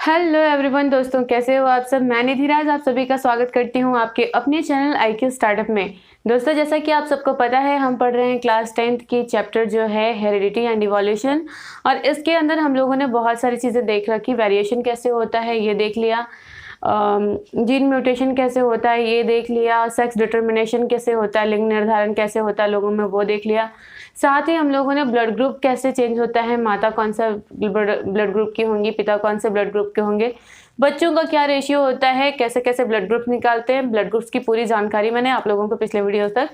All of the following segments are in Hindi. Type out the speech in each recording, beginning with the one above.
हेलो एवरीवन दोस्तों, कैसे हो आप सब। मैं निधिराज आप सभी का स्वागत करती हूँ आपके अपने चैनल IQ स्टार्टअप में। दोस्तों, जैसा कि आप सबको पता है, हम पढ़ रहे हैं क्लास 10th की चैप्टर जो है हेरिडिटी एंड इवोल्यूशन। और इसके अंदर हम लोगों ने बहुत सारी चीज़ें देख रखी। वेरिएशन कैसे होता है ये देख लिया, जीन म्यूटेशन कैसे होता है ये देख लिया, सेक्स डिटर्मिनेशन कैसे होता है, लिंग निर्धारण कैसे होता है लोगों में वो देख लिया। साथ ही हम लोगों ने ब्लड ग्रुप कैसे चेंज होता है, माता कौन सा ब्लड ग्रुप की होंगी, पिता कौन से ब्लड ग्रुप के होंगे, बच्चों का क्या रेशियो होता है, कैसे कैसे ब्लड ग्रुप निकालते हैं, ब्लड ग्रुप्स की पूरी जानकारी मैंने आप लोगों को पिछले वीडियो तक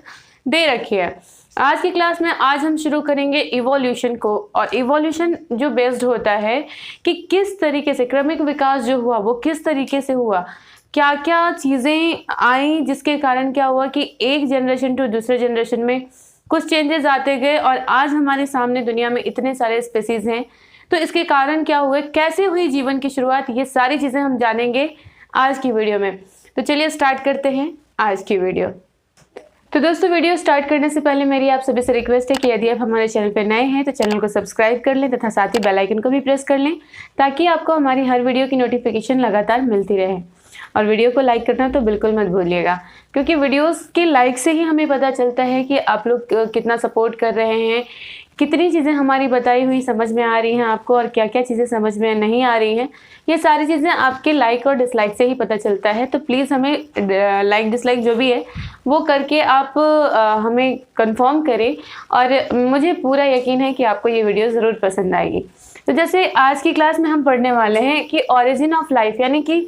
दे रखी है। आज की क्लास में आज हम शुरू करेंगे इवोल्यूशन को। और इवोल्यूशन जो बेस्ड होता है कि किस तरीके से क्रमिक विकास जो हुआ वो किस तरीके से हुआ, क्या क्या चीज़ें आई जिसके कारण क्या हुआ कि एक जनरेशन टू दूसरे जनरेशन में कुछ चेंजेस आते गए और आज हमारे सामने दुनिया में इतने सारे स्पीसीज हैं। तो इसके कारण क्या हुए, कैसे हुई जीवन की शुरुआत, ये सारी चीज़ें हम जानेंगे आज की वीडियो में। तो चलिए स्टार्ट करते हैं आज की वीडियो। तो दोस्तों, वीडियो स्टार्ट करने से पहले मेरी आप सभी से रिक्वेस्ट है कि यदि आप हमारे चैनल पर नए हैं तो चैनल को सब्सक्राइब कर लें तथा साथ ही बेल आइकन को भी प्रेस कर लें ताकि आपको हमारी हर वीडियो की नोटिफिकेशन लगातार मिलती रहे। और वीडियो को लाइक करना तो बिल्कुल मत भूलिएगा, क्योंकि वीडियोस के लाइक से ही हमें पता चलता है कि आप लोग कितना सपोर्ट कर रहे हैं, कितनी चीज़ें हमारी बताई हुई समझ में आ रही हैं आपको और क्या क्या चीज़ें समझ में नहीं आ रही हैं। ये सारी चीज़ें आपके लाइक और डिसलाइक से ही पता चलता है। तो प्लीज़ हमें लाइक डिसलाइक जो भी है वो करके आप हमें कंफर्म करें और मुझे पूरा यकीन है कि आपको ये वीडियो ज़रूर पसंद आएगी। तो जैसे आज की क्लास में हम पढ़ने वाले हैं कि ऑरिजिन ऑफ लाइफ, यानी कि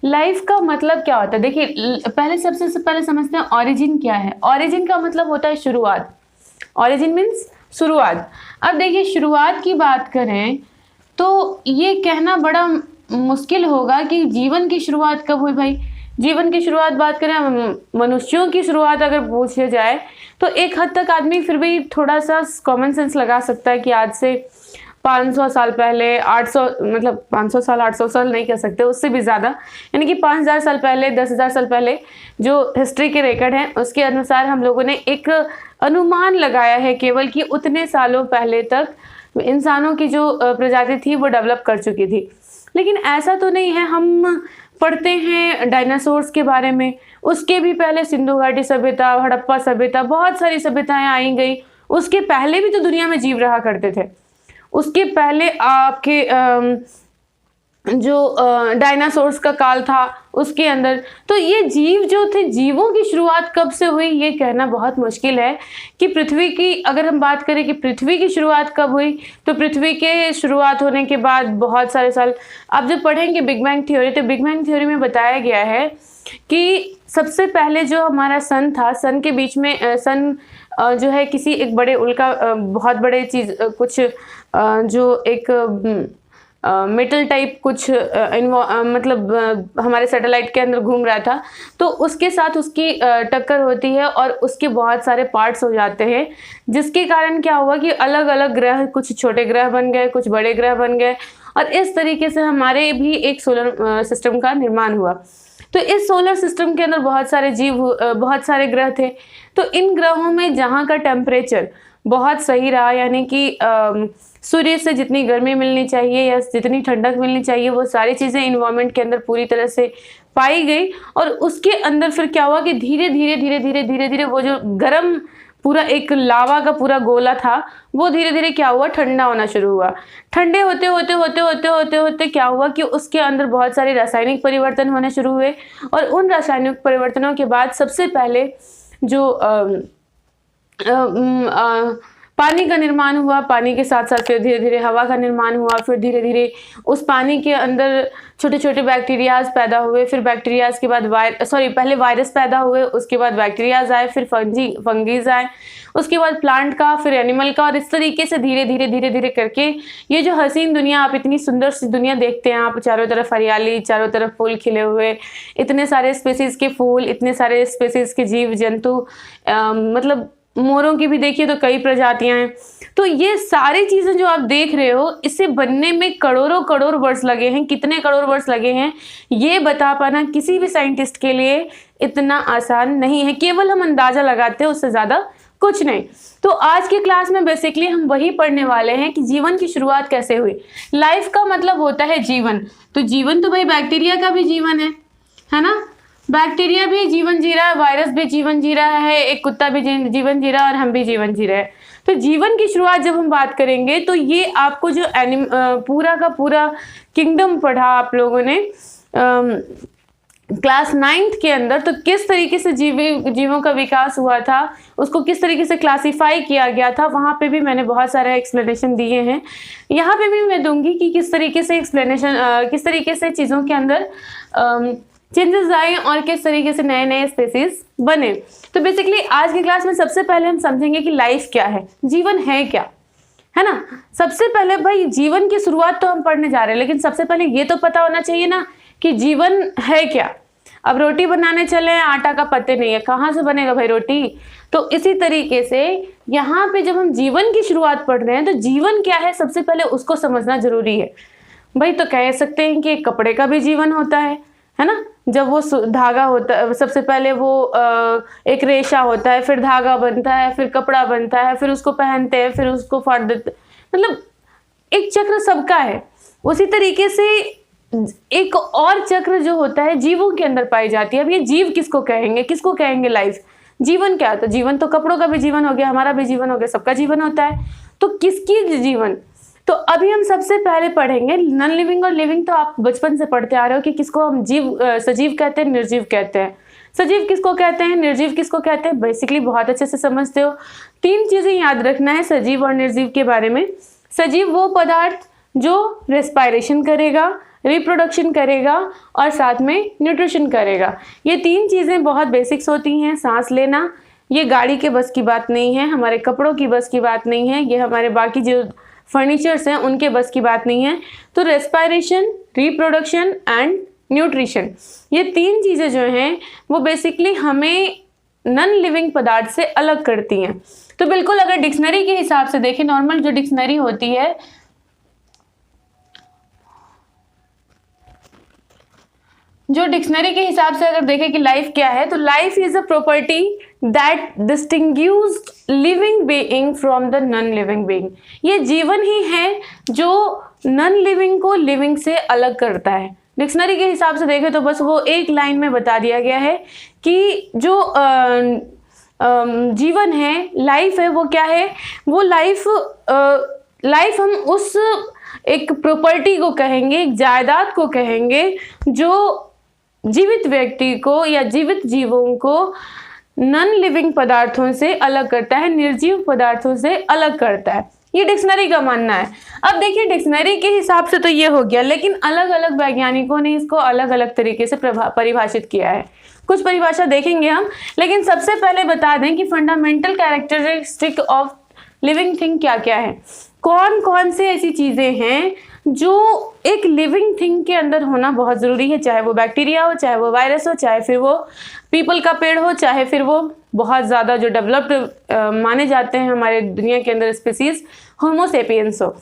लाइफ का मतलब क्या होता है। देखिए, पहले सबसे पहले समझते हैं ऑरिजिन क्या है। ऑरिजिन का मतलब होता है शुरुआत। ऑरिजिन मीन्स शुरुआत। अब देखिए, शुरुआत की बात करें तो ये कहना बड़ा मुश्किल होगा कि जीवन की शुरुआत कब हुई। भाई, जीवन की शुरुआत बात करें, मनुष्यों की शुरुआत अगर पूछे जाए तो एक हद तक आदमी फिर भी थोड़ा सा कॉमन सेंस लगा सकता है कि आज से 500 साल पहले, 800 मतलब 500 साल 800 साल नहीं कह सकते, उससे भी ज़्यादा, यानी कि 5000 साल पहले, 10,000 साल पहले जो हिस्ट्री के रिकॉर्ड हैं उसके अनुसार हम लोगों ने एक अनुमान लगाया है केवल कि उतने सालों पहले तक इंसानों की जो प्रजाति थी वो डेवलप कर चुकी थी। लेकिन ऐसा तो नहीं है। हम पढ़ते हैं डायनासोर्स के बारे में, उसके भी पहले सिंधु घाटी सभ्यता, हड़प्पा सभ्यता, बहुत सारी सभ्यताएं आई गई। उसके पहले भी तो दुनिया में जीव रहा करते थे। उसके पहले आपके जो डायनासोर्स का काल था उसके अंदर, तो ये जीव जो थे, जीवों की शुरुआत कब से हुई ये कहना बहुत मुश्किल है। कि पृथ्वी की अगर हम बात करें कि पृथ्वी की शुरुआत कब हुई, तो पृथ्वी के शुरुआत होने के बाद बहुत सारे साल, आप जब पढ़ेंगे बिग बैंग थ्योरी, तो बिग बैंग थ्योरी में बताया गया है कि सबसे पहले जो हमारा सन था, सन के बीच में सन जो है किसी एक बड़े उल्का बहुत बड़े चीज़ कुछ जो एक मेटल टाइप कुछ मतलब हमारे सैटेलाइट के अंदर घूम रहा था, तो उसके साथ उसकी टक्कर होती है और उसके बहुत सारे पार्ट्स हो जाते हैं, जिसके कारण क्या हुआ कि अलग अलग ग्रह, कुछ छोटे ग्रह बन गए, कुछ बड़े ग्रह बन गए, और इस तरीके से हमारे भी एक सोलर सिस्टम का निर्माण हुआ। तो इस सोलर सिस्टम के अंदर बहुत सारे जीव, बहुत सारे ग्रह थे। तो इन ग्रहों में जहाँ का टेम्परेचर बहुत सही रहा, यानी कि सूर्य से जितनी गर्मी मिलनी चाहिए या जितनी ठंडक मिलनी चाहिए, वो सारी चीज़ें इन्वायरमेंट के अंदर पूरी तरह से पाई गई। और उसके अंदर फिर क्या हुआ कि धीरे धीरे धीरे धीरे धीरे धीरे वो जो गर्म पूरा एक लावा का पूरा गोला था वो धीरे धीरे क्या हुआ, ठंडा होना शुरू हुआ। ठंडे होते होते होते होते होते होते क्या हुआ कि उसके अंदर बहुत सारे रासायनिक परिवर्तन होने शुरू हुए। और उन रासायनिक परिवर्तनों के बाद सबसे पहले जो पानी का निर्माण हुआ। पानी के साथ साथ फिर धीरे धीरे हवा का निर्माण हुआ। फिर धीरे धीरे उस पानी के अंदर छोटे छोटे बैक्टीरियाज पैदा हुए। फिर बैक्टीरियाज के बाद पहले वायरस पैदा हुए, उसके बाद बैक्टीरियाज आए, फिर फंगीज आए, उसके बाद प्लांट का, फिर एनिमल का, और इस तरीके से धीरे धीरे धीरे धीरे करके ये जो हसीन दुनिया, आप इतनी सुंदर सी दुनिया देखते हैं, आप चारों तरफ हरियाली, चारों तरफ फूल खिले हुए, इतने सारे स्पीसीज के फूल, इतने सारे स्पीसीज के जीव जंतु, मतलब मोरों की भी देखिए तो कई प्रजातियां हैं। तो ये सारी चीज़ें जो आप देख रहे हो, इसे बनने में करोड़ों करोड़ वर्ष लगे हैं। कितने करोड़ वर्ष लगे हैं ये बता पाना किसी भी साइंटिस्ट के लिए इतना आसान नहीं है। केवल हम अंदाज़ा लगाते हैं, उससे ज़्यादा कुछ नहीं। तो आज की क्लास में बेसिकली हम वही पढ़ने वाले हैं कि जीवन की शुरुआत कैसे हुई। लाइफ का मतलब होता है जीवन, तो जीवन तो भाई बैक्टीरिया का भी जीवन है ना। बैक्टीरिया भी जीवन जी रहा है, वायरस भी जीवन जी रहा है, एक कुत्ता भी जीवन जी रहा है और हम भी जीवन जी रहे हैं। तो जीवन की शुरुआत जब हम बात करेंगे तो ये आपको जो पूरा का पूरा किंगडम पढ़ा आप लोगों ने क्लास 9th के अंदर, तो किस तरीके से जीवों का विकास हुआ था, उसको किस तरीके से क्लासिफाई किया गया था, वहाँ पे भी मैंने बहुत सारे एक्सप्लेनेशन दिए हैं। यहाँ पे भी मैं दूंगी कि किस तरीके से किस तरीके से चीज़ों के अंदर चेंजेस आए और किस तरीके से नए नए स्पेसीज बने। तो बेसिकली आज की क्लास में सबसे पहले हम समझेंगे कि लाइफ क्या है, जीवन है क्या, है ना। सबसे पहले भाई जीवन की शुरुआत तो हम पढ़ने जा रहे हैं, लेकिन सबसे पहले ये तो पता होना चाहिए ना कि जीवन है क्या। अब रोटी बनाने चले, आटा का पत्ते नहीं है, कहाँ से बनेगा भाई रोटी। तो इसी तरीके से यहाँ पे जब हम जीवन की शुरुआत पढ़ रहे हैं तो जीवन क्या है सबसे पहले उसको समझना जरूरी है भाई। तो कह सकते हैं कि कपड़े का भी जीवन होता है ना। जब वो धागा होता है, सबसे पहले वो एक रेशा होता है, फिर धागा बनता है, फिर कपड़ा बनता है, फिर उसको पहनते हैं, फिर उसको फाड़ देते, मतलब एक चक्र सबका है। उसी तरीके से एक और चक्र जो होता है जीवों के अंदर पाई जाती है। अब ये जीव किसको कहेंगे लाइफ। जीवन क्या, तो जीवन तो कपड़ों का भी जीवन हो गया, हमारा भी जीवन हो गया, सबका जीवन होता है। तो किसकी जीवन, तो अभी हम सबसे पहले पढ़ेंगे नॉन लिविंग और लिविंग। तो आप बचपन से पढ़ते आ रहे हो कि किसको हम सजीव कहते हैं, निर्जीव कहते हैं। सजीव किसको कहते हैं, निर्जीव किसको कहते हैं, बेसिकली बहुत अच्छे से समझते हो। 3 चीजें याद रखना है सजीव और निर्जीव के बारे में। सजीव वो पदार्थ जो रेस्पायरेशन करेगा, रिप्रोडक्शन करेगा और साथ में न्यूट्रिशन करेगा। ये 3 चीजें बहुत बेसिक्स होती हैं। सांस लेना ये गाड़ी के बस की बात नहीं है, हमारे कपड़ों की बस की बात नहीं है, ये हमारे बाकी जो फर्नीचर्स हैं उनके बस की बात नहीं है। तो रेस्पायरेशन, रिप्रोडक्शन एंड न्यूट्रिशन, ये 3 चीज़ें जो हैं वो बेसिकली हमें नॉन लिविंग पदार्थ से अलग करती हैं। तो बिल्कुल अगर डिक्शनरी के हिसाब से देखें, नॉर्मल जो डिक्शनरी होती है, जो डिक्शनरी के हिसाब से अगर देखें कि लाइफ क्या है, तो life is a property that distinguished living being from the non living being. ये जीवन ही है जो नॉन लिविंग को लिविंग से अलग करता है। डिक्शनरी के हिसाब से देखें तो बस वो एक लाइन में बता दिया गया है कि जो जीवन है, लाइफ है, वो क्या है, वो लाइफ हम उस एक प्रॉपर्टी को कहेंगे, एक जायदाद को कहेंगे जो जीवित व्यक्ति को या जीवित जीवों को नॉन लिविंग पदार्थों से अलग करता है, निर्जीव पदार्थों से अलग करता है। ये डिक्शनरी का मानना है। अब देखिए डिक्शनरी के हिसाब से तो ये हो गया, लेकिन अलग अलग वैज्ञानिकों ने इसको अलग अलग तरीके से परिभाषित किया है। कुछ परिभाषा देखेंगे हम, लेकिन सबसे पहले बता दें कि fundamental characteristic of living thing क्या क्या है। कौन कौन से ऐसी चीजें हैं जो एक लिविंग थिंग के अंदर होना बहुत जरूरी है, चाहे वो बैक्टीरिया हो, चाहे वो वायरस हो, चाहे फिर वो पीपल का पेड़ हो, चाहे फिर वो बहुत ज़्यादा जो डेवलप्ड माने जाते हैं हमारे दुनिया के अंदर स्पीसीज होमो सेपियंस हो।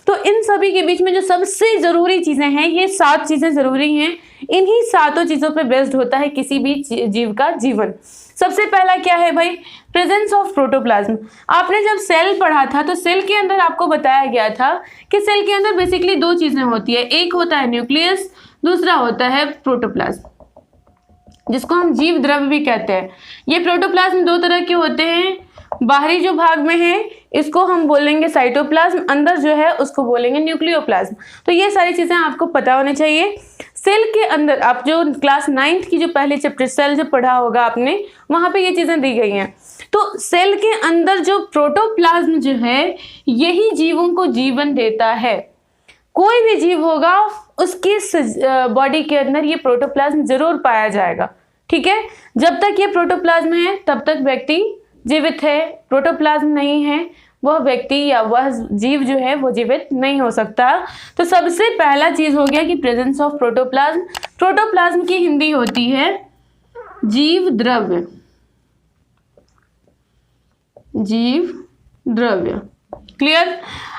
तो इन सभी के बीच में जो सबसे ज़रूरी चीज़ें हैं, ये 7 चीज़ें ज़रूरी हैं। इन्हीं 7 चीज़ों पे बेस्ड होता है किसी भी जीव का जीवन। सबसे पहला क्या है भाई, प्रेजेंस ऑफ प्रोटोप्लाज्म। आपने जब सेल पढ़ा था तो सेल के अंदर आपको बताया गया था कि सेल के अंदर बेसिकली 2 चीज़ें होती है, एक होता है न्यूक्लियस, दूसरा होता है प्रोटोप्लाज्म, जिसको हम जीव द्रव्य भी कहते हैं। ये प्रोटोप्लाज्म 2 तरह के होते हैं। बाहरी जो भाग में है इसको हम बोलेंगे साइटोप्लाज्म, अंदर जो है उसको बोलेंगे न्यूक्लियोप्लाज्म। तो ये सारी चीज़ें आपको पता होनी चाहिए। सेल के अंदर आप जो क्लास 9th की जो पहले चैप्टर सेल जब पढ़ा होगा आपने, वहाँ पे ये चीज़ें दी गई हैं। तो सेल के अंदर जो प्रोटोप्लाज्म जो है यही जीवों को जीवन देता है। कोई भी जीव होगा उसकी बॉडी के अंदर ये प्रोटोप्लाज्म जरूर पाया जाएगा, ठीक है। जब तक ये प्रोटोप्लाज्म है तब तक व्यक्ति जीवित है, प्रोटोप्लाज्म नहीं है वह व्यक्ति या वह जीव जो है वो जीवित नहीं हो सकता। तो सबसे पहला चीज हो गया कि प्रेजेंस ऑफ प्रोटोप्लाज्म। प्रोटोप्लाज्म की हिंदी होती है जीव द्रव्य, जीव द्रव्य, क्लियर।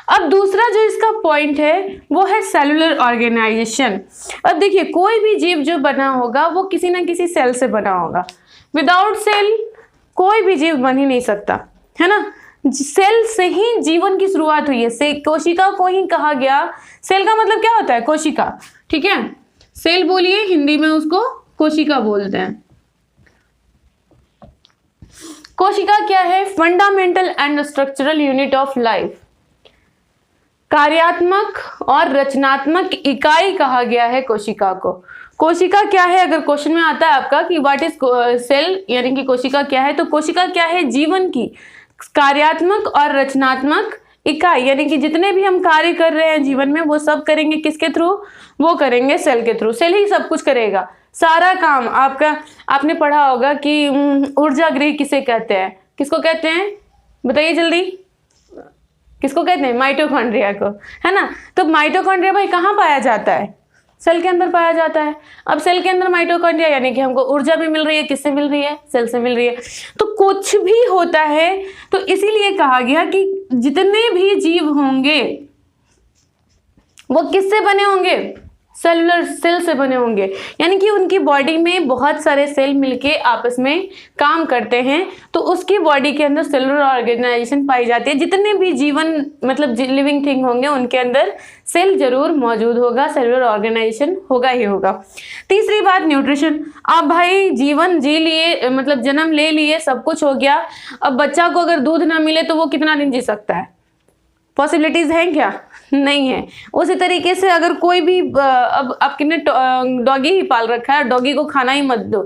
अब दूसरा जो इसका पॉइंट है वो है सेलुलर ऑर्गेनाइजेशन। अब देखिए कोई भी जीव जो बना होगा वो किसी ना किसी सेल से बना होगा। विदाउट सेल कोई भी जीव बन ही नहीं सकता, है ना। सेल से ही जीवन की शुरुआत हुई है। से कोशिका को ही कहा गया, सेल का मतलब क्या होता है, कोशिका, ठीक है। सेल बोलिए, हिंदी में उसको कोशिका बोलते हैं। कोशिका क्या है, fundamental and structural unit of life, कार्यात्मक और रचनात्मक इकाई कहा गया है कोशिका को। कोशिका क्या है, अगर क्वेश्चन में आता है आपका कि व्हाट इज सेल, यानी कि कोशिका क्या है, तो कोशिका क्या है, जीवन की कार्यात्मक और रचनात्मक इकाई, यानी कि जितने भी हम कार्य कर रहे हैं जीवन में वो सब करेंगे किसके थ्रू, वो करेंगे सेल के थ्रू। सेल ही सब कुछ करेगा, सारा काम आपका। आपने पढ़ा होगा कि ऊर्जा गृह किसे कहते हैं, किसको कहते हैं, बताइए जल्दी, किसको कहते हैं, माइटोकॉन्ड्रिया को, है ना। तो माइटोकॉन्ड्रिया भाई कहाँ पाया जाता है, सेल के अंदर पाया जाता है। अब सेल के अंदर माइटोकॉन्ड्रिया, यानी कि हमको ऊर्जा भी मिल रही है, किससे मिल रही है, सेल से मिल रही है। तो कुछ भी होता है तो इसीलिए कहा गया कि जितने भी जीव होंगे वो किससे बने होंगे, सेलुलर सेल से बने होंगे, यानी कि उनकी बॉडी में बहुत सारे सेल मिलके आपस में काम करते हैं, तो उसकी बॉडी के अंदर सेलुलर ऑर्गेनाइजेशन पाई जाती है। जितने भी जीवन मतलब लिविंग थिंग होंगे उनके अंदर सेल जरूर मौजूद होगा, सेलुलर ऑर्गेनाइजेशन होगा ही होगा। तीसरी बात, न्यूट्रिशन। अब भाई जीवन जी लिए, मतलब जन्म ले लिए, सब कुछ हो गया, अब बच्चा को अगर दूध ना मिले तो वो कितना दिन जी सकता है, पॉसिबिलिटीज हैं क्या, नहीं है। उसी तरीके से अगर कोई भी अब आपने डॉगी ही पाल रखा है, डॉगी को खाना ही मत दो,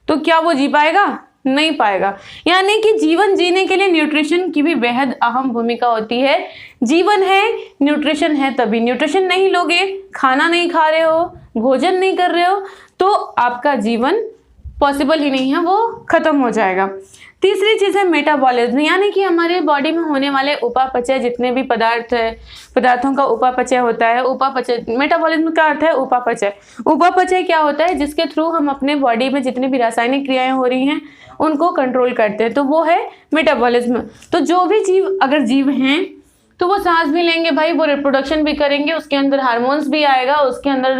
तो क्या वो जी पाएगा, नहीं पाएगा। यानी कि जीवन जीने के लिए न्यूट्रिशन की भी बेहद अहम भूमिका होती है। जीवन है, न्यूट्रिशन है तभी। न्यूट्रिशन नहीं लोगे, खाना नहीं खा रहे हो, भोजन नहीं कर रहे हो, तो आपका जीवन पॉसिबल ही नहीं है, वो खत्म हो जाएगा। तीसरी चीज है मेटाबॉलिज्म, यानी कि हमारे बॉडी में होने वाले उपापचय, जितने भी पदार्थ है, पदार्थों का उपापचय होता है। उपापचय, मेटाबॉलिज्म का अर्थ है उपापचय। उपापचय क्या होता है, जिसके थ्रू हम अपने बॉडी में जितनी भी रासायनिक क्रियाएं हो रही हैं उनको कंट्रोल करते हैं, तो वो है मेटाबॉलिज्म। तो जो भी जीव, अगर जीव हैं तो वो सांस भी लेंगे भाई, वो रिप्रोडक्शन भी करेंगे, उसके अंदर हार्मोन्स भी आएगा, उसके अंदर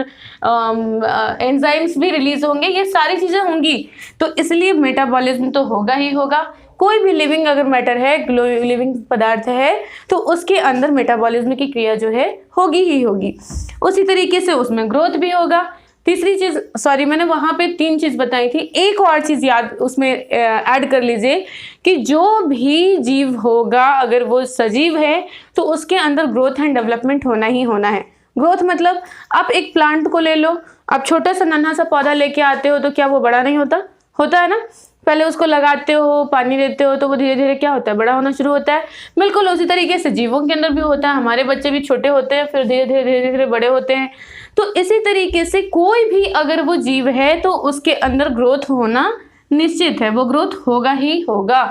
एंजाइम्स भी रिलीज होंगे, ये सारी चीजें होंगी, तो इसलिए मेटाबॉलिज्म तो होगा ही होगा। कोई भी लिविंग अगर मैटर है, लिविंग पदार्थ है, तो उसके अंदर मेटाबॉलिज्म की क्रिया जो है होगी ही होगी। उसी तरीके से उसमें ग्रोथ भी होगा। तीसरी चीज, सॉरी मैंने वहां पे 3 चीज बताई थी, एक और चीज याद उसमें ऐड कर लीजिए कि जो भी जीव होगा अगर वो सजीव है तो उसके अंदर ग्रोथ एंड डेवलपमेंट होना ही होना है। ग्रोथ मतलब आप एक प्लांट को ले लो, आप छोटा सा नन्हा सा पौधा लेके आते हो तो क्या वो बड़ा नहीं होता, होता है ना। पहले उसको लगाते हो, पानी देते हो, तो वो धीरे धीरे क्या होता है, बड़ा होना शुरू होता है। बिल्कुल उसी तरीके से जीवों के अंदर भी होता है, हमारे बच्चे भी छोटे होते हैं, फिर धीरे धीरे धीरे धीरे बड़े होते हैं। तो इसी तरीके से कोई भी अगर वो जीव है तो उसके अंदर ग्रोथ होना निश्चित है, वो ग्रोथ होगा ही होगा।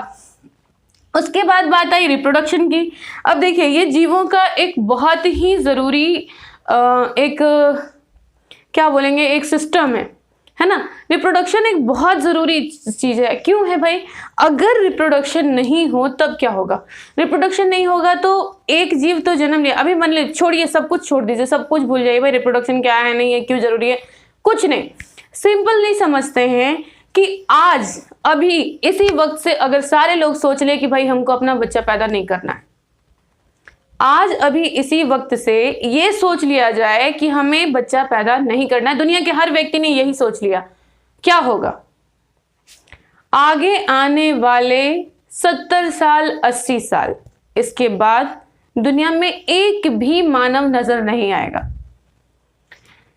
उसके बाद बात आई रिप्रोडक्शन की। अब देखिए, ये जीवों का एक बहुत ही जरूरी एक क्या बोलेंगे, एक सिस्टम है ना। रिप्रोडक्शन एक बहुत ज़रूरी चीज़ है। क्यों है भाई, अगर रिप्रोडक्शन नहीं हो तब क्या होगा, रिप्रोडक्शन नहीं होगा तो एक जीव तो जन्म लिया, अभी मान लीजिए, छोड़िए सब कुछ, छोड़ दीजिए, सब कुछ भूल जाइए भाई, रिप्रोडक्शन क्या है, नहीं है, क्यों ज़रूरी है, कुछ नहीं। सिंपल नहीं समझते हैं कि आज अभी इसी वक्त से अगर सारे लोग सोच ले कि भाई हमको अपना बच्चा पैदा नहीं करना है, आज अभी इसी वक्त से ये सोच लिया जाए कि हमें बच्चा पैदा नहीं करना है, दुनिया के हर व्यक्ति ने यही सोच लिया, क्या होगा, आगे आने वाले 70 साल 80 साल इसके बाद दुनिया में एक भी मानव नजर नहीं आएगा।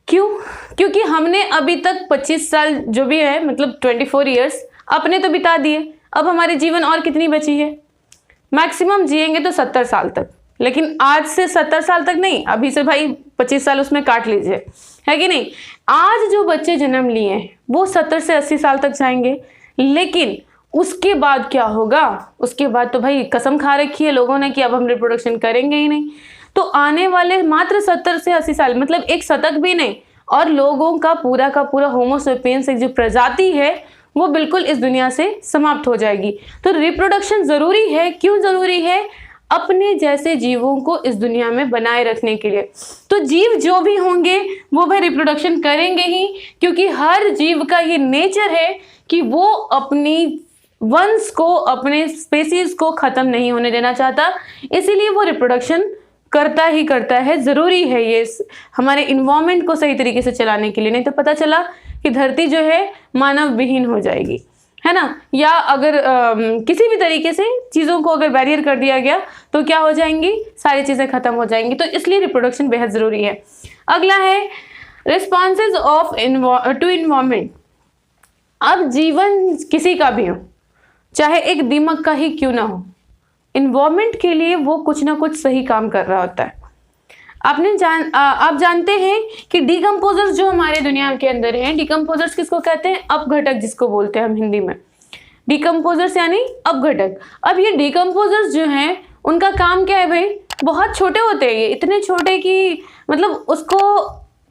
क्यों? क्योंकि हमने अभी तक 25 साल जो भी है, मतलब 24 ईयर्स अपने तो बिता दिए, अब हमारे जीवन और कितनी बची है, मैक्सिमम जिएंगे तो 70 साल तक, लेकिन आज से 70 साल तक नहीं, अभी से भाई 25 साल उसमें काट लीजिए, है कि नहीं। आज जो बच्चे जन्म लिए वो 70 से 80 साल तक जाएंगे, लेकिन उसके बाद क्या होगा, उसके बाद तो भाई कसम खा रखी है लोगों ने कि अब हम रिप्रोडक्शन करेंगे ही नहीं। तो आने वाले मात्र 70 से 80 साल, मतलब एक शतक भी नहीं, और लोगों का पूरा होमो सेपियंस एक जो प्रजाति है वो बिल्कुल इस दुनिया से समाप्त हो जाएगी। तो रिप्रोडक्शन जरूरी है। क्यों जरूरी है? अपने जैसे जीवों को इस दुनिया में बनाए रखने के लिए। तो जीव जो भी होंगे वो भाई रिप्रोडक्शन करेंगे ही, क्योंकि हर जीव का ये नेचर है कि वो अपनी वंश को, अपने स्पेसीज को खत्म नहीं होने देना चाहता, इसीलिए वो रिप्रोडक्शन करता ही करता है। ज़रूरी है ये हमारे इन्वायरमेंट को सही तरीके से चलाने के लिए, नहीं तो पता चला कि धरती जो है मानव विहीन हो जाएगी, है ना। या अगर किसी भी तरीके से चीज़ों को अगर बैरियर कर दिया गया तो क्या हो जाएंगी, सारी चीज़ें खत्म हो जाएंगी। तो इसलिए रिप्रोडक्शन बेहद ज़रूरी है। अगला है रिस्पॉन्सेज ऑफ टू इन्वायरमेंट। अब जीवन किसी का भी हो, चाहे एक दीमक का ही क्यों ना हो, इन्वायरमेंट के लिए वो कुछ ना कुछ सही काम कर रहा होता है। आप जानते हैं कि डिकम्पोजर्स जो हमारे दुनिया के अंदर हैं, डिकम्पोजर्स किसको कहते हैं, अपघटक जिसको बोलते हैं हम हिंदी में। डिकम्पोजर्स यानी अपघटक। अब ये डिकम्पोजर्स जो हैं उनका काम क्या है भाई, बहुत छोटे होते हैं ये, इतने छोटे कि मतलब उसको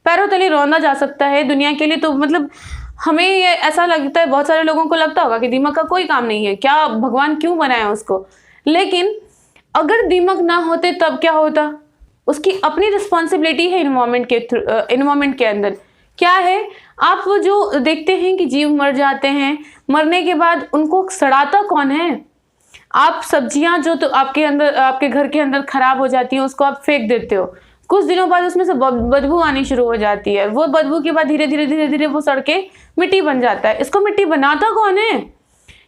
पैरों तले रौंदा जा सकता है दुनिया के लिए। तो मतलब हमें ये ऐसा लगता है, बहुत सारे लोगों को लगता होगा कि दीमक का कोई काम नहीं है, क्या भगवान क्यों बनाया उसको। लेकिन अगर दीमक ना होते तब क्या होता, उसकी अपनी रिस्पॉन्सिबिलिटी है इन्वायरमेंट के अंदर। क्या है, आप वो जो देखते हैं कि जीव मर जाते हैं, मरने के बाद उनको सड़ाता कौन है। आप सब्जियां जो तो आपके घर के अंदर खराब हो जाती हैं, उसको आप फेंक देते हो, कुछ दिनों बाद उसमें से बदबू आनी शुरू हो जाती है। वो बदबू के बाद धीरे धीरे वो सड़ के मिट्टी बन जाता है। इसको मिट्टी बनाता कौन है,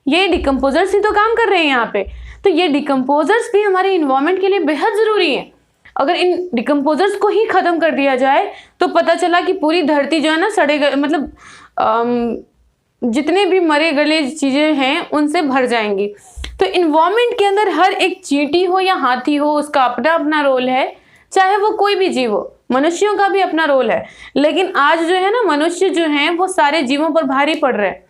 ये डिकम्पोजर्स ही तो काम कर रहे हैं यहाँ पे। तो ये डिकम्पोजर्स भी हमारे इन्वायरमेंट के लिए बेहद ज़रूरी है। अगर इन डिकम्पोजर्स को ही ख़त्म कर दिया जाए तो पता चला कि पूरी धरती जो है ना सड़े गए, मतलब जितने भी मरे गले चीज़ें हैं उनसे भर जाएंगी। तो इन्वायरमेंट के अंदर हर एक चींटी हो या हाथी हो, उसका अपना अपना रोल है, चाहे वो कोई भी जीव हो। मनुष्यों का भी अपना रोल है, लेकिन आज जो है ना मनुष्य जो हैं वो सारे जीवों पर भारी पड़ रहे हैं।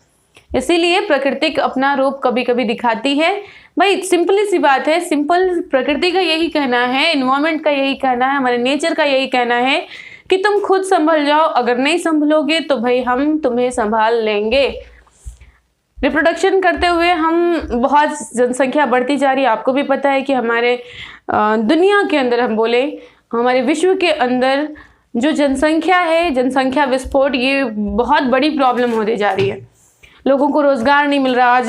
इसीलिए प्रकृति अपना रूप कभी कभी दिखाती है। भाई सिंपली सी बात है, सिंपल प्रकृति का यही कहना है, इन्वायरमेंट का यही कहना है, हमारे नेचर का यही कहना है कि तुम खुद संभल जाओ, अगर नहीं संभलोगे तो भाई हम तुम्हें संभाल लेंगे। रिप्रोडक्शन करते हुए हम बहुत जनसंख्या बढ़ती जा रही है। आपको भी पता है कि हमारे दुनिया के अंदर, हम बोले हमारे विश्व के अंदर जो जनसंख्या है, जनसंख्या विस्फोट, ये बहुत बड़ी प्रॉब्लम होती जा रही है। लोगों को रोज़गार नहीं मिल रहा। आज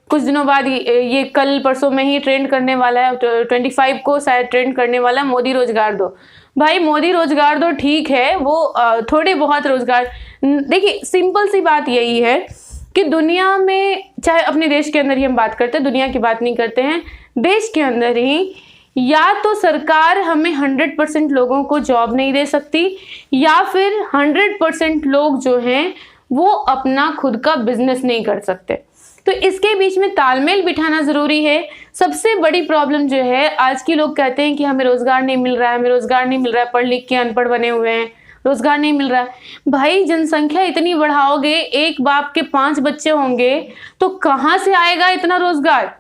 कुछ दिनों बाद ये कल परसों में ही ट्रेंड करने वाला है, 25 को शायद ट्रेंड करने वाला है, मोदी रोजगार दो। भाई मोदी रोजगार दो ठीक है, वो थोड़े बहुत रोजगार। देखिए सिंपल सी बात यही है कि दुनिया में, चाहे अपने देश के अंदर ही हम बात करते हैं, दुनिया की बात नहीं करते हैं, देश के अंदर ही या तो सरकार हमें 100% लोगों को जॉब नहीं दे सकती, या फिर 100% लोग जो हैं वो अपना खुद का बिजनेस नहीं कर सकते। तो इसके बीच में तालमेल बिठाना ज़रूरी है। सबसे बड़ी प्रॉब्लम जो है, आज के लोग कहते हैं कि हमें रोज़गार नहीं मिल रहा है, हमें रोज़गार नहीं मिल रहा है, पढ़ लिख के अनपढ़ बने हुए हैं, रोज़गार नहीं मिल रहा है। भाई जनसंख्या इतनी बढ़ाओगे, एक बाप के 5 बच्चे होंगे तो कहाँ से आएगा इतना रोज़गार।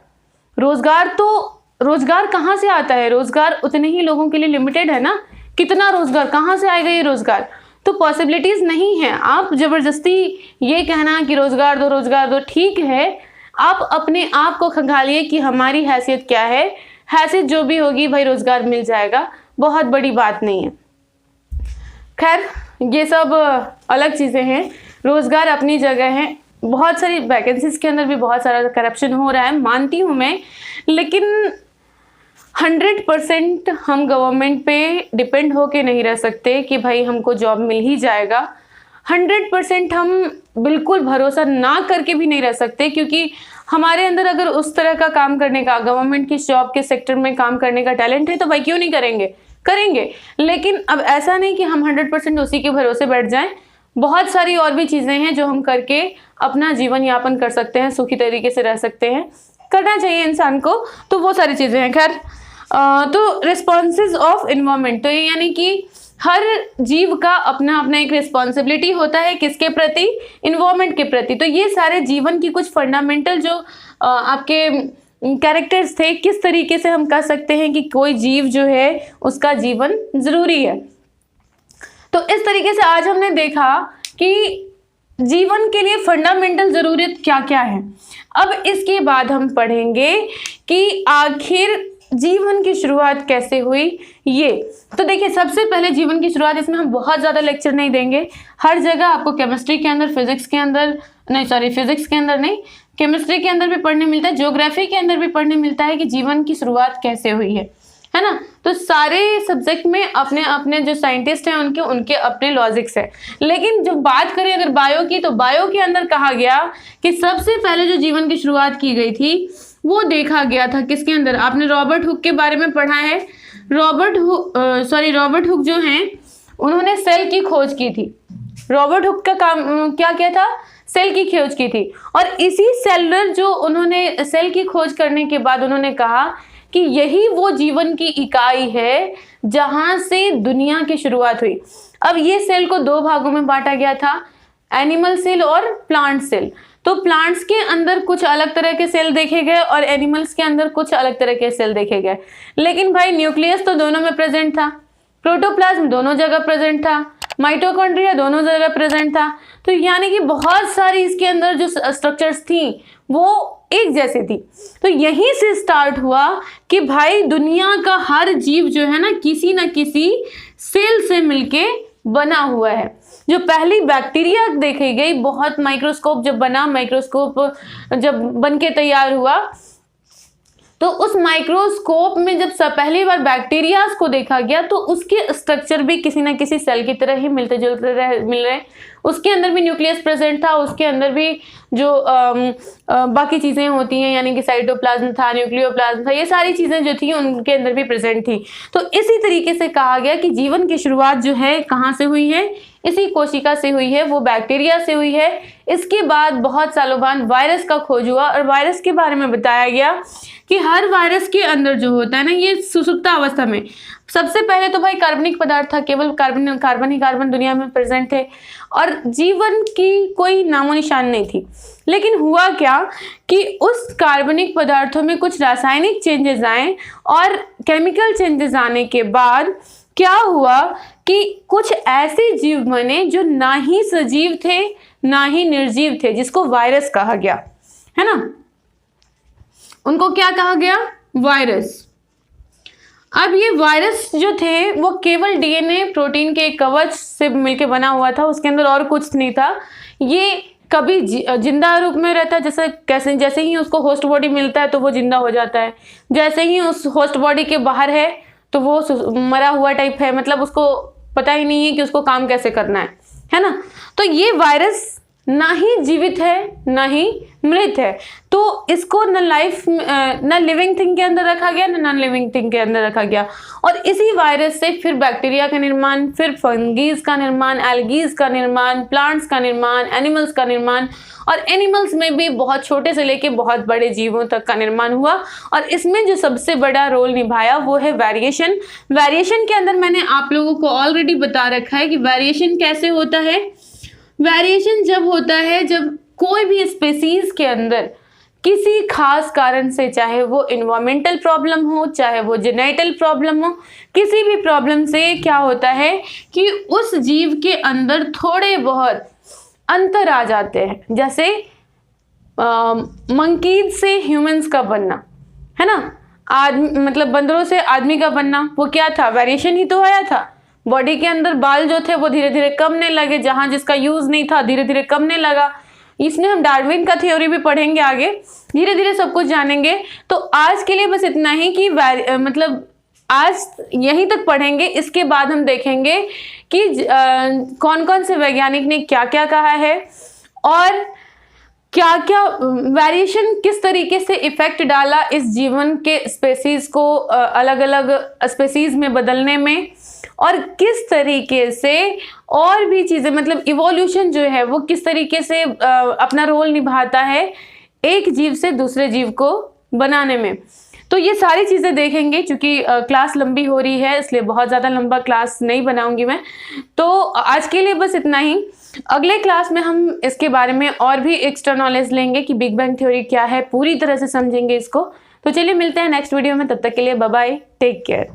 रोज़गार कहाँ से आता है, रोज़गार उतने ही लोगों के लिए लिमिटेड है ना, कितना रोज़गार कहाँ से आएगा ये रोज़गार, तो पॉसिबिलिटीज़ नहीं है। आप ज़बरदस्ती ये कहना कि रोज़गार दो ठीक है, आप अपने आप को खंगालिए कि हमारी हैसियत क्या है, हैसियत जो भी होगी भाई रोज़गार मिल जाएगा, बहुत बड़ी बात नहीं है। खैर ये सब अलग चीज़ें हैं, रोज़गार अपनी जगह है। बहुत सारी वैकेंसीज के अंदर भी बहुत सारा करप्शन हो रहा है, मानती हूँ मैं, लेकिन 100% हम गवर्नमेंट पे डिपेंड होके नहीं रह सकते कि भाई हमको जॉब मिल ही जाएगा। 100% हम बिल्कुल भरोसा ना करके भी नहीं रह सकते, क्योंकि हमारे अंदर अगर उस तरह का काम करने का, गवर्नमेंट की जॉब के सेक्टर में काम करने का टैलेंट है तो भाई क्यों नहीं करेंगे। लेकिन अब ऐसा नहीं कि हम 100% उसी के भरोसे बैठ जाएं। बहुत सारी और भी चीज़ें हैं जो हम करके अपना जीवन यापन कर सकते हैं, सुखी तरीके से रह सकते हैं, करना चाहिए इंसान को। तो वो सारी चीज़ें हैं। खैर तो रिस्पॉन्सेज ऑफ इन्वायरमेंट, तो ये यानी कि हर जीव का अपना अपना एक रिस्पॉन्सिबिलिटी होता है, किसके प्रति, इन्वायरमेंट के प्रति। तो ये सारे जीवन की कुछ फंडामेंटल जो आपके कैरेक्टर्स थे, किस तरीके से हम कह सकते हैं कि कोई जीव जो है उसका जीवन ज़रूरी है। तो इस तरीके से आज हमने देखा कि जीवन के लिए फंडामेंटल ज़रूरत क्या क्या है। अब इसके बाद हम पढ़ेंगे कि आखिर जीवन की शुरुआत कैसे हुई ये। तो देखिए सबसे पहले जीवन की शुरुआत, इसमें हम बहुत ज़्यादा लेक्चर नहीं देंगे, हर जगह आपको केमिस्ट्री के अंदर, फिजिक्स के अंदर नहीं, केमिस्ट्री के अंदर भी पढ़ने मिलता है, ज्योग्राफी के अंदर भी पढ़ने मिलता है कि जीवन की शुरुआत कैसे हुई है ना। तो सारे सब्जेक्ट में अपने अपने जो साइंटिस्ट हैं उनके अपने लॉजिक्स है। लेकिन जब बात करें अगर बायो की, तो बायो के अंदर कहा गया कि सबसे पहले जो जीवन की शुरुआत की गई थी वो देखा गया था किसके अंदर। आपने रॉबर्ट हुक के बारे में पढ़ा है। रॉबर्ट हुक जो हैं उन्होंने सेल की खोज की थी। रॉबर्ट हुक का काम क्या किया था? सेल की खोज की थी। और इसी सेलुलर जो उन्होंने सेल की खोज करने के बाद उन्होंने कहा कि यही वो जीवन की इकाई है जहां से दुनिया की शुरुआत हुई। अब ये सेल को दो भागों में बांटा गया था, एनिमल सेल और प्लांट सेल। तो प्लांट्स के अंदर कुछ अलग तरह के सेल देखे गए और एनिमल्स के अंदर कुछ अलग तरह के सेल देखे गए। लेकिन भाई न्यूक्लियस तो दोनों में प्रेजेंट था, प्रोटोप्लाज्म दोनों जगह प्रेजेंट था, माइटोकॉन्ड्रिया दोनों जगह प्रेजेंट था। तो यानी कि बहुत सारी इसके अंदर जो स्ट्रक्चर्स थी वो एक जैसी थी। तो यहीं से स्टार्ट हुआ कि भाई दुनिया का हर जीव जो है ना किसी सेल से मिलके बना हुआ है। जो पहली बैक्टीरिया देखी गई, बहुत माइक्रोस्कोप जब बना, माइक्रोस्कोप जब बन के तैयार हुआ, तो उस माइक्रोस्कोप में जब पहली बार बैक्टीरियाज को देखा गया तो उसके स्ट्रक्चर भी किसी ना किसी सेल की तरह ही मिलते जुलते मिल रहे। उसके अंदर भी न्यूक्लियस प्रेजेंट था, उसके अंदर भी जो बाकी चीज़ें होती हैं यानी कि साइटोप्लाज्म था, न्यूक्लियोप्लाज्म था, ये सारी चीज़ें जो थी उनके अंदर भी प्रेजेंट थी। तो इसी तरीके से कहा गया कि जीवन की शुरुआत जो है कहाँ से हुई है? इसी कोशिका से हुई है, वो बैक्टीरिया से हुई है। इसके बाद बहुत सालों बाद वायरस का खोज हुआ और वायरस के बारे में बताया गया कि हर वायरस के अंदर जो होता है ना, ये सुसुप्ता अवस्था में सबसे पहले तो भाई कार्बनिक पदार्थ था, केवल कार्बन दुनिया में प्रेजेंट थे और जीवन की कोई नामो निशान नहीं थी। लेकिन हुआ क्या कि उस कार्बनिक पदार्थों में कुछ रासायनिक चेंजेस आए और केमिकल चेंजेस आने के बाद क्या हुआ कि कुछ ऐसे जीव बने जो ना ही सजीव थे ना ही निर्जीव थे, जिसको वायरस कहा गया, है ना। उनको क्या कहा गया? वायरस। अब ये वायरस जो थे वो केवल डीएनए प्रोटीन के एक कवच से मिलके बना हुआ था, उसके अंदर और कुछ नहीं था। ये कभी जिंदा रूप में रहता है, जैसे ही उसको होस्ट बॉडी मिलता है तो वो जिंदा हो जाता है, जैसे ही उस होस्ट बॉडी के बाहर है तो वो मरा हुआ टाइप है, मतलब उसको पता ही नहीं है कि उसको काम कैसे करना है ना। तो ये वायरस ना ही जीवित है ना ही मृत है, तो इसको न लिविंग थिंग के अंदर रखा गया न नॉन लिविंग थिंग के अंदर रखा गया। और इसी वायरस से फिर बैक्टीरिया का निर्माण, फिर फंगीज का निर्माण, एल्गीज का निर्माण, प्लांट्स का निर्माण, एनिमल्स का निर्माण, और एनिमल्स में भी बहुत छोटे से लेके बहुत बड़े जीवों तक का निर्माण हुआ। और इसमें जो सबसे बड़ा रोल निभाया वो है वेरिएशन। वेरिएशन के अंदर मैंने आप लोगों को ऑलरेडी बता रखा है कि वेरिएशन कैसे होता है। वेरिएशन जब होता है जब कोई भी स्पेसीज के अंदर किसी खास कारण से, चाहे वो इन्वायरमेंटल प्रॉब्लम हो, चाहे वो जेनेटिकल प्रॉब्लम हो, किसी भी प्रॉब्लम से क्या होता है कि उस जीव के अंदर थोड़े बहुत अंतर आ जाते हैं। जैसे मंकीज से ह्यूमंस का बनना, है ना, मतलब बंदरों से आदमी का बनना, वो क्या था? वेरिएशन ही तो आया था। बॉडी के अंदर बाल जो थे वो धीरे धीरे कमने लगे, जहां जिसका यूज नहीं था धीरे धीरे कमने लगा। इसमें हम डार्विन का थ्योरी भी पढ़ेंगे आगे, धीरे धीरे सब कुछ जानेंगे। तो आज के लिए बस इतना ही कि मतलब आज यहीं तक पढ़ेंगे। इसके बाद हम देखेंगे कि कौन कौन से वैज्ञानिक ने क्या क्या कहा है और क्या क्या वेरिएशन किस तरीके से इफेक्ट डाला इस जीवन के स्पेसीज को अलग अलग स्पेसीज में बदलने में, और किस तरीके से और भी चीज़ें, मतलब इवोल्यूशन जो है वो किस तरीके से अपना रोल निभाता है एक जीव से दूसरे जीव को बनाने में। तो ये सारी चीज़ें देखेंगे। चूँकि क्लास लंबी हो रही है इसलिए बहुत ज़्यादा लंबा क्लास नहीं बनाऊंगी मैं, तो आज के लिए बस इतना ही। अगले क्लास में हम इसके बारे में और भी एक्स्ट्रा नॉलेज लेंगे कि बिग बैंग थ्योरी क्या है, पूरी तरह से समझेंगे इसको। तो चलिए मिलते हैं नेक्स्ट वीडियो में, तब तक के लिए बाय बाय, टेक केयर।